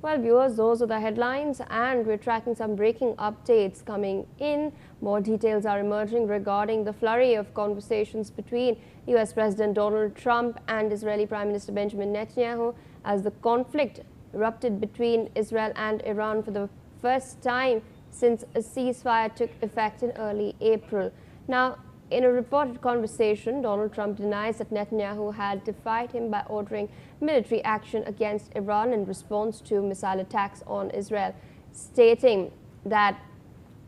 Well, viewers, those are the headlines, and we're tracking some breaking updates coming in. More details are emerging regarding the flurry of conversations between US President Donald Trump and Israeli Prime Minister Benjamin Netanyahu as the conflict erupted between Israel and Iran for the first time since a ceasefire took effect in early April. Now, in a reported conversation, Donald Trump denies that Netanyahu had defied him by ordering military action against Iran in response to missile attacks on Israel, stating that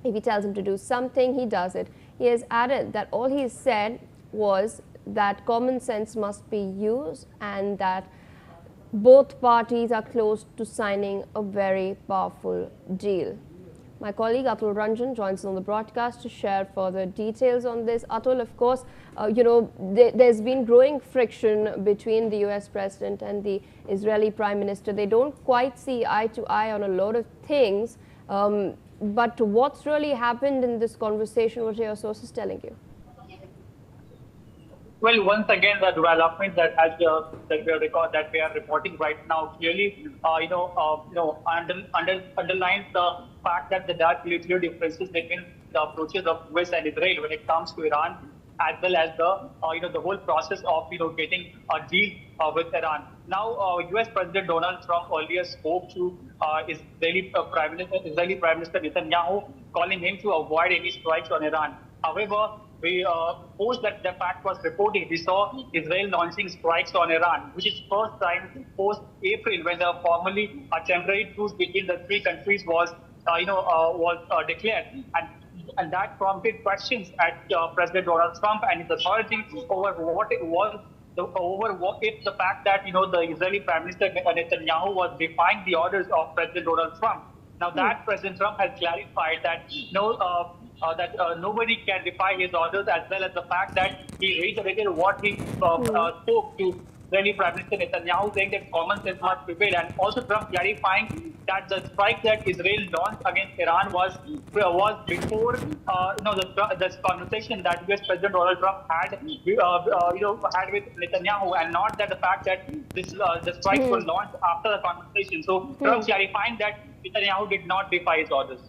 if he tells him to do something, he does it. He has added that all he said was that common sense must be used and that both parties are close to signing a very powerful deal. My colleague Atul Ranjan joins us on the broadcast to share further details on this. Atul, of course, there's been growing friction between the US president and the Israeli prime minister. They don't quite see eye to eye on a lot of things. But what's really happened in this conversation? What are your sources telling you? Well, once again, the development that we are reporting right now clearly, underlines the fact that there are clear differences between the approaches of US and Israel when it comes to Iran, as well as the whole process of getting a deal with Iran. Now, US President Donald Trump earlier spoke to Israeli Prime Minister Netanyahu, calling him to avoid any strikes on Iran. However, post that the fact was reported, we saw Israel launching strikes on Iran, which is first time post April when formally a temporary truce between the three countries was declared, and that prompted questions at President Donald Trump and his authority over what it was. If the fact that the Israeli Prime Minister Netanyahu was defying the orders of President Donald Trump. Now that President Trump has clarified that nobody can defy his orders, as well as the fact that he reiterated what he spoke to Israeli Prime Minister Netanyahu, saying that common sense must prevail, and also Trump clarifying that the strike that Israel launched against Iran was before this conversation that US President Donald Trump had with Netanyahu, and not that the fact that the strikes were launched after the conversation. So Trump clarifying that Netanyahu did not defy his orders.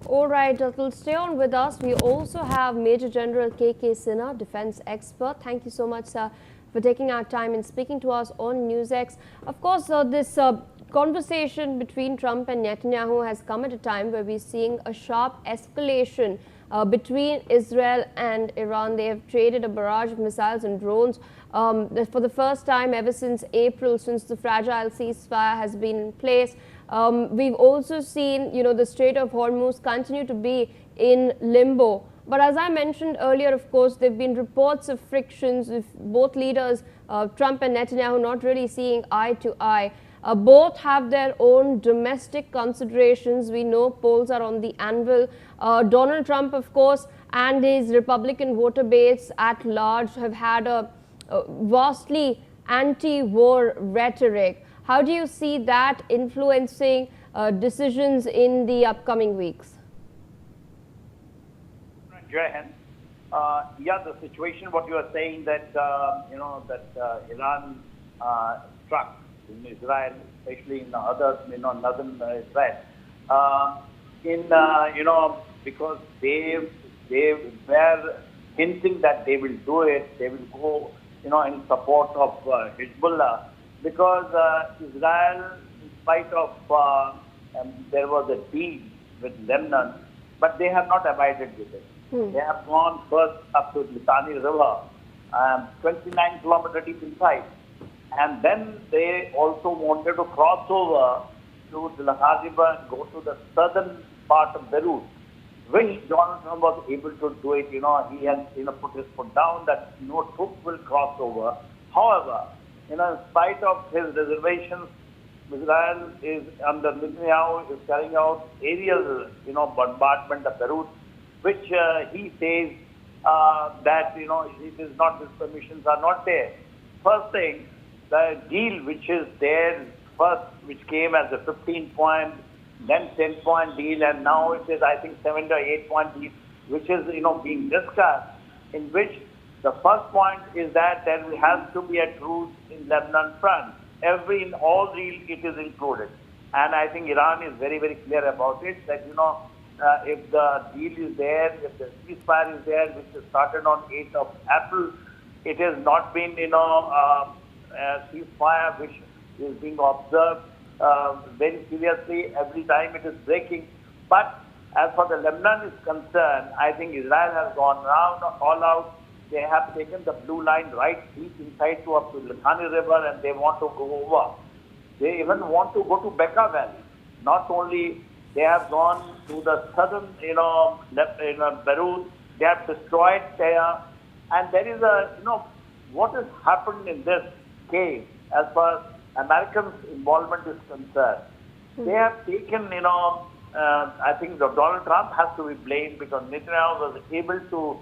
All right, Atul, stay on with us. We also have Major General K.K. Sinha, defense expert. Thank you so much, sir, for taking our time and speaking to us on NewsX. Of course, this conversation between Trump and Netanyahu has come at a time where we're seeing a sharp escalation between Israel and Iran. They have traded a barrage of missiles and drones for the first time ever since April, since the fragile ceasefire has been in place. We've also seen, the Strait of Hormuz continue to be in limbo. But as I mentioned earlier, of course, there have been reports of frictions with both leaders, Trump and Netanyahu, not really seeing eye to eye. Both have their own domestic considerations. We know polls are on the anvil. Donald Trump, of course, and his Republican voter base at large have had a vastly anti-war rhetoric. How do you see that influencing decisions in the upcoming weeks? The situation, what you are saying that, Iran struck in Israel, especially in northern Israel, because they were hinting that they will do it, they will go, in support of Hezbollah, because Israel, in spite of there was a deal with Lebanon, but they have not abided with it. They have gone first up to the Litani River, 29 kilometers deep inside. And then they also wanted to cross over to the River and go to the southern part of Beirut, which Donald Trump was able to do it. He has put his foot down that no troops will cross over. However, in spite of his reservations, Israel is under Netanyahu is carrying out aerial bombardment of Beirut, which he says that it is not, his permissions are not there. First thing, the deal which is there first, which came as a 15-point, then 10-point deal, and now it is, I think, 7 or 8-point deal, which is being discussed, in which the first point is that there has to be a truce in Lebanon front. In all deal it is included. And I think Iran is very, very clear about it that, if the deal is there, if the ceasefire is there, which started on 8th of April, it has not been, a ceasefire which is being observed very seriously every time it is breaking. But as for the Lebanon is concerned, I think Israel has gone round all out. They have taken the blue line right deep inside to up to the Litani River, and they want to go over. They even want to go to Bekaa Valley. Not only they have gone to the southern, Beirut, they have destroyed there. And there is what has happened in this case as far as Americans' involvement is concerned. They have taken, I think Donald Trump has to be blamed because Netanyahu was able to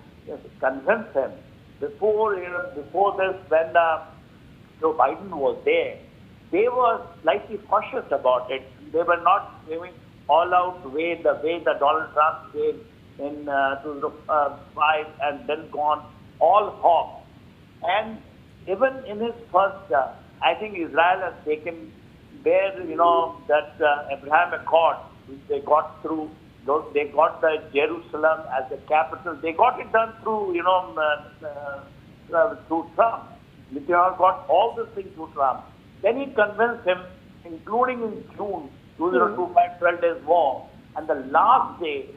convince him. Before this, when Joe Biden was there, they were slightly cautious about it. They were not giving all-out way the Donald Trump gave in 2005 and then gone all hog. And even in his first, I think Israel has taken their, that Abraham Accord, which they got through. They got the Jerusalem as the capital. They got it done through, through Trump. Netanyahu got all these things through Trump. Then he convinced him, including in June 2025, 12 days war. And the last day,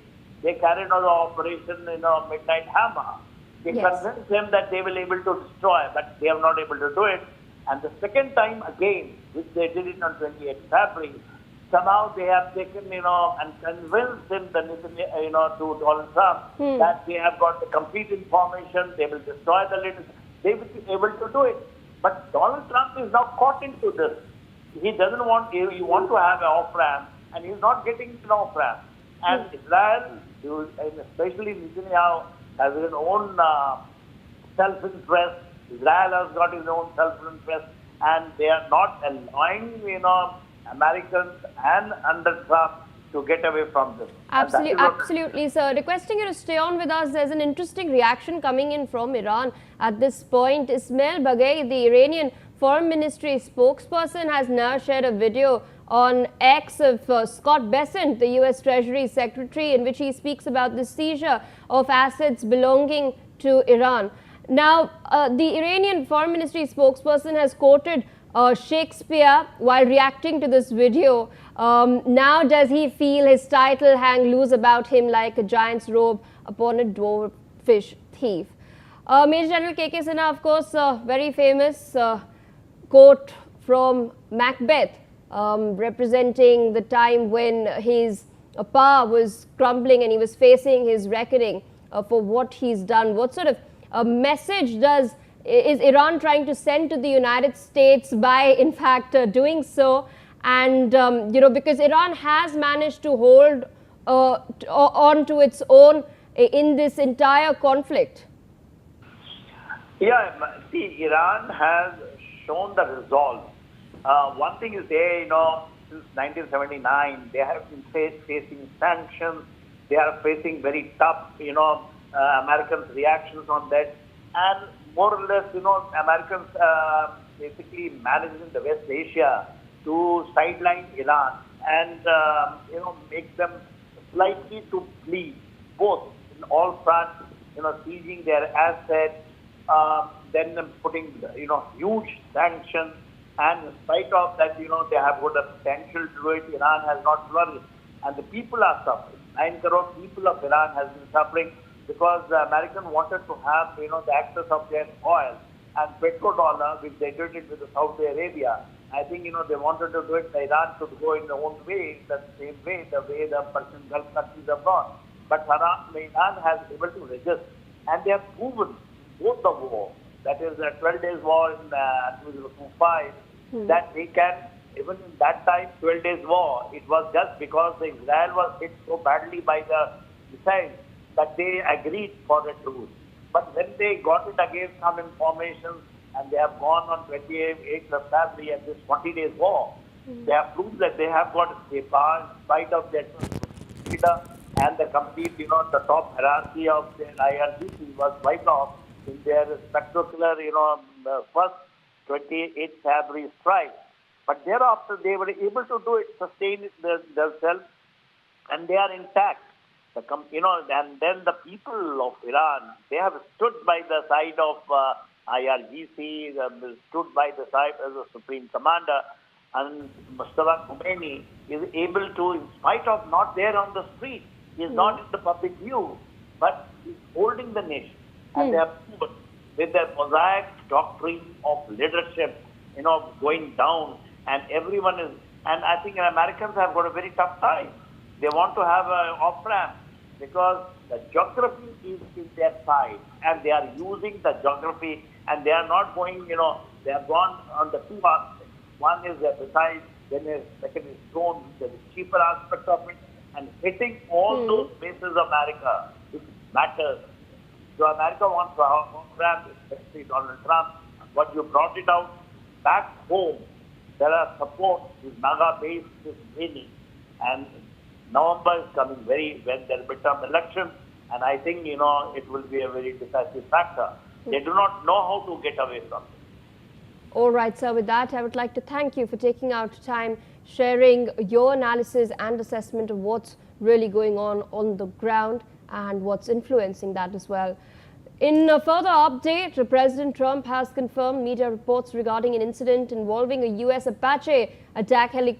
they carried out the operation, Midnight Hammer. They convinced him that they will be able to destroy, but they are not able to do it. And the second time again, which they did it on 28th February, somehow they have taken, and convinced him, to Donald Trump, that they have got the complete information, they will destroy the leadership. They will be able to do it. But Donald Trump is now caught into this. He doesn't want, he want to have an off-ramp, and he's not getting an off-ramp. And Israel, especially Netanyahu, has his own self-interest. Israel has got his own self-interest, and they are not allowing, Americans and under Trump to get away from this. Absolutely, sir. Requesting you to stay on with us. There's an interesting reaction coming in from Iran at this point. Ismail Baghei, the Iranian Foreign Ministry spokesperson, has now shared a video on X of Scott Bessent, the US Treasury Secretary, in which he speaks about the seizure of assets belonging to Iran. Now, the Iranian Foreign Ministry spokesperson has quoted Shakespeare while reacting to this video. Now does he feel his title hang loose about him like a giant's robe upon a dwarfish thief? Major General K.K. Sinha, of course, very famous quote from Macbeth, representing the time when his power was crumbling and he was facing his reckoning for what he's done. What sort of a message is Iran trying to send to the United States by, in fact, doing so? And, because Iran has managed to hold on to its own in this entire conflict. Yeah, see, Iran has shown the resolve. One thing is there, since 1979, they have been facing sanctions. They are facing very tough, Americans' reactions on that. And more or less, Americans basically managed in the West Asia to sideline Iran and, make them slightly to bleed, both in all fronts, seizing their assets, then putting, huge sanctions. And in spite of that, they have got a potential to do it. Iran has not flourished. And the people are suffering. 9 crore people of Iran has been suffering because the Americans wanted to have, the access of their oil and petrodollar, which they did it with Saudi Arabia. I think, they wanted to do it. Iran should go in their own way, the same way, the way the Persian Gulf countries have gone. But Iran has been able to resist. And they have proven both the war, that is the 12 days war in 2005, that they can, even in that time, 12 days war, it was just because Israel was hit so badly by the missiles that they agreed for the truce. But when they got it against some information and they have gone on 28th of February and this 40 days war, they have proved that they have got a power in spite of their leader and the complete, the top hierarchy of their IRGC was wiped off in their spectacular, first 28th February strike. But thereafter, they were able to do it, sustain themselves, and they are intact. And then the people of Iran, they have stood by the side of IRGC, stood by the side as the Supreme Commander, and Mustafa Khomeini is able to, in spite of not there on the street, he is not in the public view, but he's holding the nation. And they have proven with their mosaic doctrine of leadership, going down, and everyone is, and I think Americans have got a very tough time. They want to have an off-ramp because the geography is in their side, and they are using the geography, and they are not going, they have gone on the two aspects. One is the defied, then second is drone, the cheaper aspect of it, and hitting all those bases of America, which matters. So America wants to have off-ramp, especially Donald Trump. But you brought it out back home. There are support. This MAGA base is winning, and November is coming when there will be midterm elections, and I think it will be a very decisive factor. They do not know how to get away from it. All right, sir. With that, I would like to thank you for taking out time, sharing your analysis and assessment of what's really going on the ground and what's influencing that as well. In a further update, President Trump has confirmed media reports regarding an incident involving a U.S. Apache attack